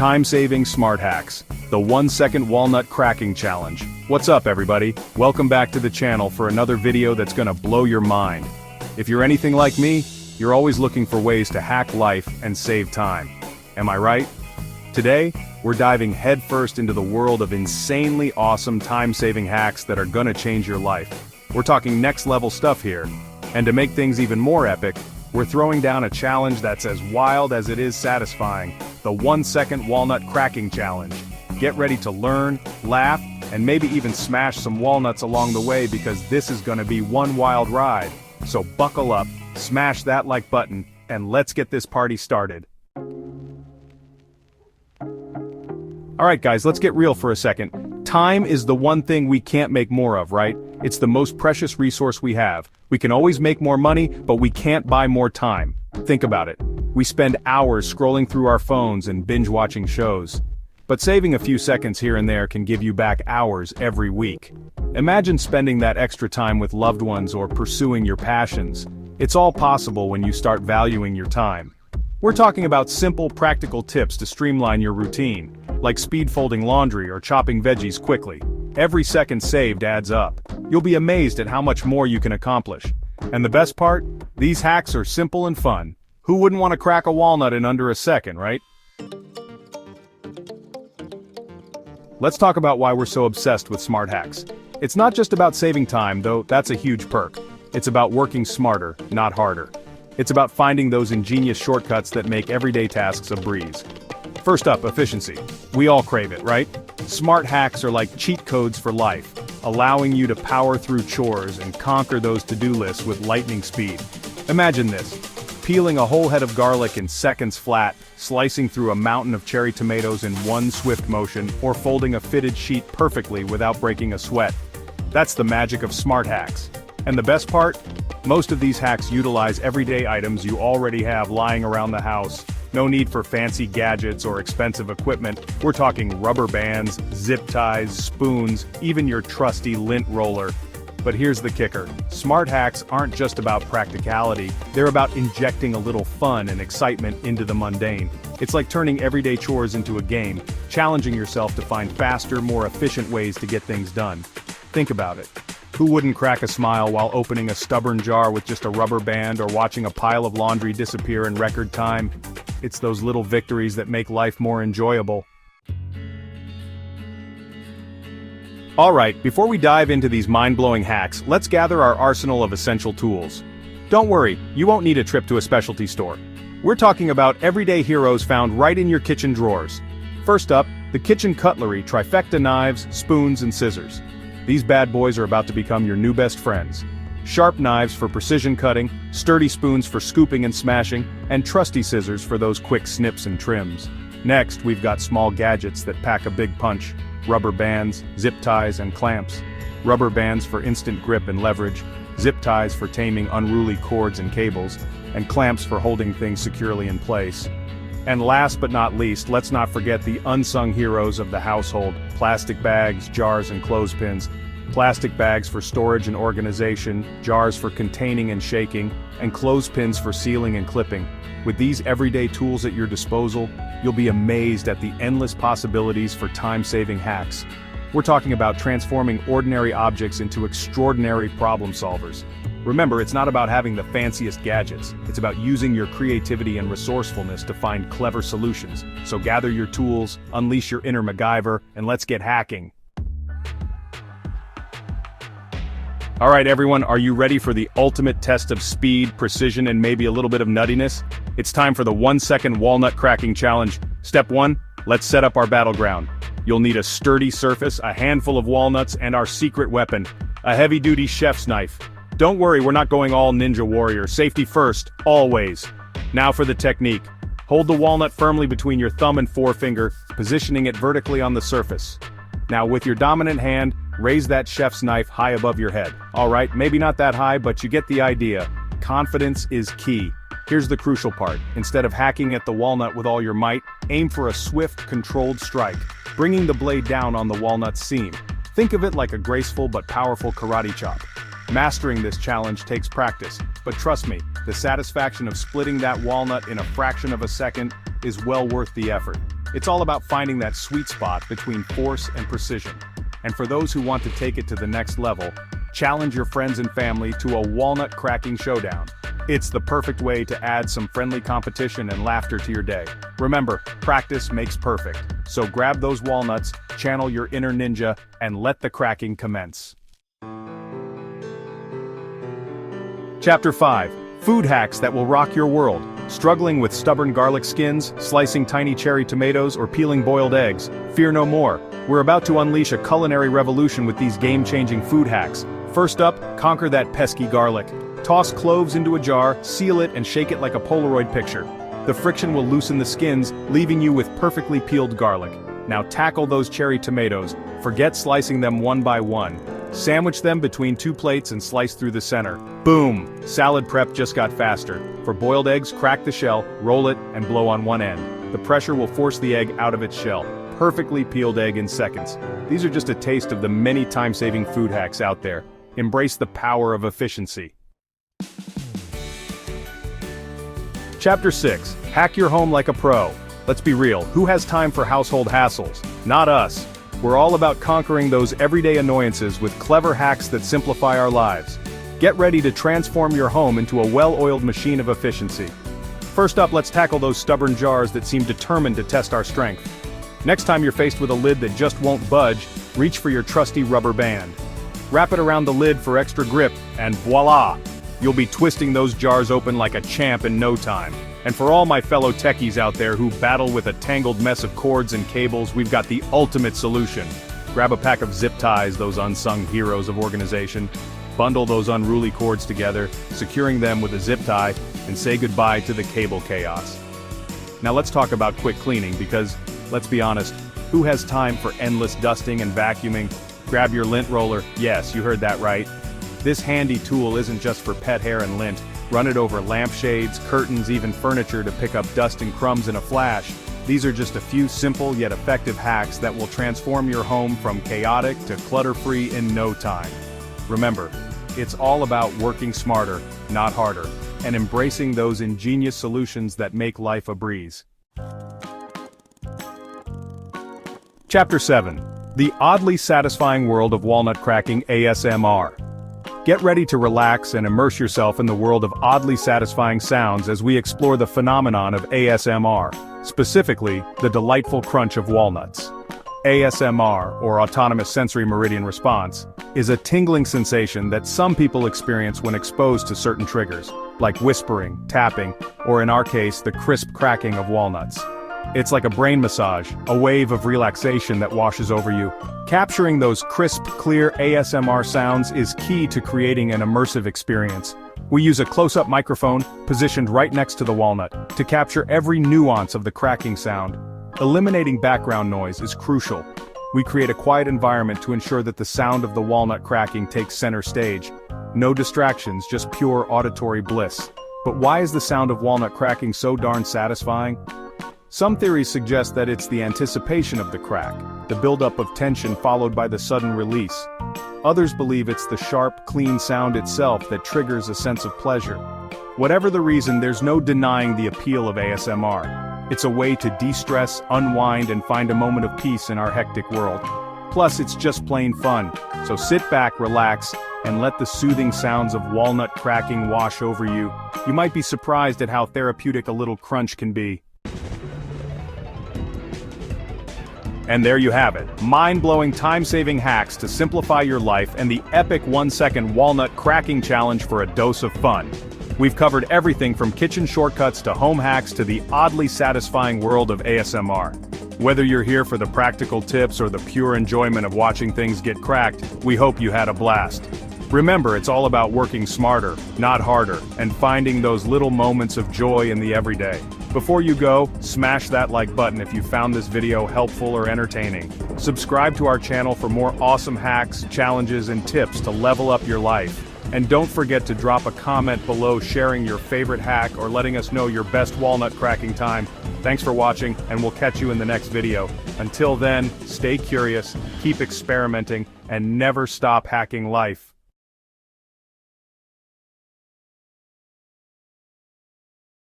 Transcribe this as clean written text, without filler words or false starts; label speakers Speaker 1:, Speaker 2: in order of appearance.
Speaker 1: Time-saving smart hacks. The 1-second walnut cracking challenge. What's up, everybody? Welcome back to the channel for another video that's gonna blow your mind. If you're anything like me, you're always looking for ways to hack life and save time. Am I right? Today, we're diving headfirst into the world of insanely awesome time-saving hacks that are gonna change your life. We're talking next-level stuff here. And to make things even more epic, we're throwing down a challenge that's as wild as it is satisfying. The 1-second walnut cracking challenge. Get ready to learn, laugh, and maybe even smash some walnuts along the way because this is gonna be one wild ride. So buckle up, smash that like button, and let's get this party started. Alright guys, let's get real for a second. Time is the one thing we can't make more of, right? It's the most precious resource we have. We can always make more money, but we can't buy more time. Think about it. We spend hours scrolling through our phones and binge-watching shows. But saving a few seconds here and there can give you back hours every week. Imagine spending that extra time with loved ones or pursuing your passions. It's all possible when you start valuing your time. We're talking about simple, practical tips to streamline your routine, like speed folding laundry or chopping veggies quickly. Every second saved adds up. You'll be amazed at how much more you can accomplish. And the best part? These hacks are simple and fun. Who wouldn't want to crack a walnut in under a second, right? Let's talk about why we're so obsessed with smart hacks. It's not just about saving time, though that's a huge perk. It's about working smarter, not harder. It's about finding those ingenious shortcuts that make everyday tasks a breeze. First up, efficiency. We all crave it, right? Smart hacks are like cheat codes for life, allowing you to power through chores and conquer those to-do lists with lightning speed. Imagine this. Peeling a whole head of garlic in seconds flat, slicing through a mountain of cherry tomatoes in one swift motion, or folding a fitted sheet perfectly without breaking a sweat. That's the magic of smart hacks. And the best part? Most of these hacks utilize everyday items you already have lying around the house. No need for fancy gadgets or expensive equipment. We're talking rubber bands, zip ties, spoons, even your trusty lint roller. But here's the kicker. Smart hacks aren't just about practicality, they're about injecting a little fun and excitement into the mundane. It's like turning everyday chores into a game, challenging yourself to find faster, more efficient ways to get things done. Think about it. Who wouldn't crack a smile while opening a stubborn jar with just a rubber band or watching a pile of laundry disappear in record time? It's those little victories that make life more enjoyable. Alright, before we dive into these mind-blowing hacks, let's gather our arsenal of essential tools. Don't worry, you won't need a trip to a specialty store. We're talking about everyday heroes found right in your kitchen drawers. First up, the kitchen cutlery, trifecta knives, spoons, and scissors. These bad boys are about to become your new best friends. Sharp knives for precision cutting, sturdy spoons for scooping and smashing, and trusty scissors for those quick snips and trims. Next, we've got small gadgets that pack a big punch. Rubber bands, zip ties, and clamps. Rubber bands for instant grip and leverage, zip ties for taming unruly cords and cables, and clamps for holding things securely in place. And last but not least, let's not forget the unsung heroes of the household: plastic bags, jars, and clothespins. Plastic bags for storage and organization, jars for containing and shaking, and clothespins for sealing and clipping. With these everyday tools at your disposal, you'll be amazed at the endless possibilities for time-saving hacks. We're talking about transforming ordinary objects into extraordinary problem solvers. Remember, it's not about having the fanciest gadgets, it's about using your creativity and resourcefulness to find clever solutions. So gather your tools, unleash your inner MacGyver, and let's get hacking. Alright everyone, are you ready for the ultimate test of speed, precision, and maybe a little bit of nuttiness? It's time for the 1-second walnut cracking challenge. Step 1, let's set up our battleground. You'll need a sturdy surface, a handful of walnuts, and our secret weapon, a heavy-duty chef's knife. Don't worry, we're not going all ninja warrior. Safety first, always. Now for the technique. Hold the walnut firmly between your thumb and forefinger, positioning it vertically on the surface. Now with your dominant hand, raise that chef's knife high above your head. Alright, maybe not that high, but you get the idea. Confidence is key. Here's the crucial part. Instead of hacking at the walnut with all your might, aim for a swift, controlled strike, bringing the blade down on the walnut's seam. Think of it like a graceful but powerful karate chop. Mastering this challenge takes practice, but trust me, the satisfaction of splitting that walnut in a fraction of a second is well worth the effort. It's all about finding that sweet spot between force and precision. And for those who want to take it to the next level, challenge your friends and family to a walnut cracking showdown. It's the perfect way to add some friendly competition and laughter to your day. Remember, practice makes perfect. So grab those walnuts, channel your inner ninja, and let the cracking commence. Chapter 5. Food hacks that will rock your world. Struggling with stubborn garlic skins, slicing tiny cherry tomatoes, or peeling boiled eggs? Fear no more. We're about to unleash a culinary revolution with these game-changing food hacks. First up, conquer that pesky garlic. Toss cloves into a jar, seal it, and shake it like a Polaroid picture. The friction will loosen the skins, leaving you with perfectly peeled garlic. Now tackle those cherry tomatoes. Forget slicing them one by one. Sandwich them between 2 plates and slice through the center. Boom! Salad prep just got faster. For boiled eggs, crack the shell, roll it, and blow on one end. The pressure will force the egg out of its shell. Perfectly peeled egg in seconds. These are just a taste of the many time-saving food hacks out there. Embrace the power of efficiency. Chapter 6. Hack your home like a pro. Let's be real, who has time for household hassles? Not us. We're all about conquering those everyday annoyances with clever hacks that simplify our lives. Get ready to transform your home into a well-oiled machine of efficiency. First up, let's tackle those stubborn jars that seem determined to test our strength. Next time you're faced with a lid that just won't budge, reach for your trusty rubber band. Wrap it around the lid for extra grip, and voila! You'll be twisting those jars open like a champ in no time. And for all my fellow techies out there who battle with a tangled mess of cords and cables, we've got the ultimate solution. Grab a pack of zip ties, those unsung heroes of organization. Bundle those unruly cords together, securing them with a zip tie, and say goodbye to the cable chaos. Now let's talk about quick cleaning because, let's be honest, who has time for endless dusting and vacuuming? Grab your lint roller, yes, you heard that right. This handy tool isn't just for pet hair and lint. Run it over lampshades, curtains, even furniture to pick up dust and crumbs in a flash. These are just a few simple yet effective hacks that will transform your home from chaotic to clutter-free in no time. Remember, it's all about working smarter, not harder, and embracing those ingenious solutions that make life a breeze. Chapter 7. The oddly satisfying world of walnut cracking ASMR. Get ready to relax and immerse yourself in the world of oddly satisfying sounds as we explore the phenomenon of ASMR, specifically, the delightful crunch of walnuts. ASMR, or Autonomous Sensory Meridian Response, is a tingling sensation that some people experience when exposed to certain triggers, like whispering, tapping, or in our case, the crisp cracking of walnuts. It's like a brain massage, a wave of relaxation that washes over you. Capturing those crisp, clear ASMR sounds is key to creating an immersive experience. We use a close-up microphone, positioned right next to the walnut, to capture every nuance of the cracking sound. Eliminating background noise is crucial. We create a quiet environment to ensure that the sound of the walnut cracking takes center stage. No distractions, just pure auditory bliss. But why is the sound of walnut cracking so darn satisfying? Some theories suggest that it's the anticipation of the crack, the buildup of tension followed by the sudden release. Others believe it's the sharp, clean sound itself that triggers a sense of pleasure. Whatever the reason, there's no denying the appeal of ASMR. It's a way to de-stress, unwind, and find a moment of peace in our hectic world. Plus, it's just plain fun. So sit back, relax, and let the soothing sounds of walnut cracking wash over you. You might be surprised at how therapeutic a little crunch can be. And there you have it, mind-blowing time-saving hacks to simplify your life and the epic 1-second walnut cracking challenge for a dose of fun. We've covered everything from kitchen shortcuts to home hacks to the oddly satisfying world of ASMR. Whether you're here for the practical tips or the pure enjoyment of watching things get cracked, we hope you had a blast. Remember, it's all about working smarter, not harder, and finding those little moments of joy in the everyday. Before you go, smash that like button if you found this video helpful or entertaining. Subscribe to our channel for more awesome hacks, challenges, and tips to level up your life. And don't forget to drop a comment below sharing your favorite hack or letting us know your best walnut cracking time. Thanks for watching, and we'll catch you in the next video. Until then, stay curious, keep experimenting, and never stop hacking life.